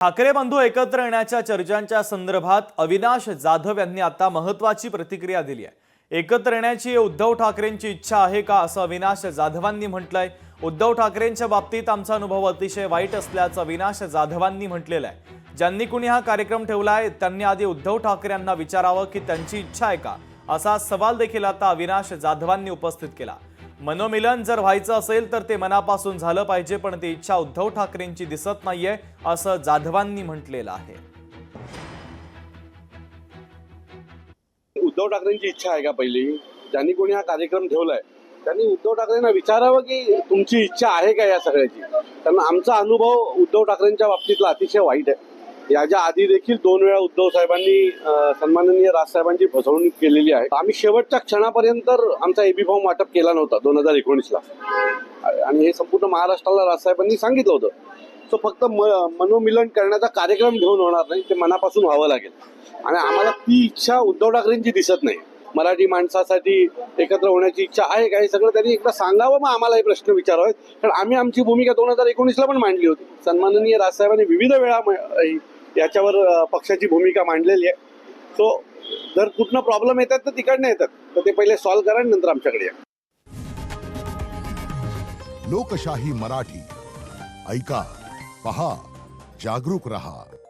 ठाकरे बंधू एकत्र येण्याच्या चर्चांच्या संदर्भात अविनाश जाधव यांनी आता महत्त्वाची प्रतिक्रिया दिली आहे। एकत्र येण्याची उद्धव ठाकरेंची इच्छा आहे का असं अविनाश जाधवांनी म्हटलंय। उद्धव ठाकरेंच्या बाबतीत आमचा अनुभव अतिशय वाईट असल्याचं अविनाश जाधवांनी म्हटलेलं आहे। ज्यांनी कुणी हा कार्यक्रम ठेवलाय त्यांनी आधी उद्धव ठाकरेंना विचारावं की त्यांची इच्छा आहे का, असा सवाल देखील आता अविनाश जाधवांनी उपस्थित केला। मनोमिलन जर व्हायचं असेल तर ते मनापासून झालं पाहिजे, पण ती इच्छा उद्धव ठाकरेंची दिसत नाहीये असं जाधवांनी म्हटलेलं आहे। उद्धव ठाकरेंची इच्छा आहे का पहिली? ज्यांनी कोणी हा कार्यक्रम ठेवलाय त्यांनी उद्धव ठाकरेंना विचारावं की तुमची इच्छा आहे का या सगळ्याची। कारण आमचा अनुभव उद्धव ठाकरेंच्या बाबतीतला अतिशय वाईट आहे। याच्या आधी देखील 2 वेळा उद्धव साहेबांनी सन्माननीय राजसाहेबांची फसवणूक केलेली आहे। आम्ही शेवटच्या क्षणापर्यंत आमचा एबी फॉर्म वाटप केला नव्हता 2019 ला, आणि हे संपूर्ण महाराष्ट्राला राजसाहेबांनी सांगितलं होतं। तो फक्त मनोमिलन करण्याचा कार्यक्रम घेऊन होणार नाही, ते मनापासून व्हावं लागेल। आणि आम्हाला ती इच्छा उद्धव ठाकरेंची दिसत नाही। मराठी माणसासाठी एकत्र होण्याची इच्छा आहे का हे सगळं त्यांनी एकदा सांगावं, मग आम्हाला हे प्रश्न विचारावेत। कारण आम्ही आमची भूमिका 2019 ला पण मांडली होती। सन्माननीय राजसाहेबांनी विविध वेळा याच्यावर पक्षाची भूमिका मांडलेली आहे। सो जर कुठनं प्रॉब्लेम येतात तर तिकडनं येतात, तर ते पहिले सॉल्व्ह करा नंतर आमच्याकडे या। लोकशाही मराठी ऐका, पहा, जागरूक रहा।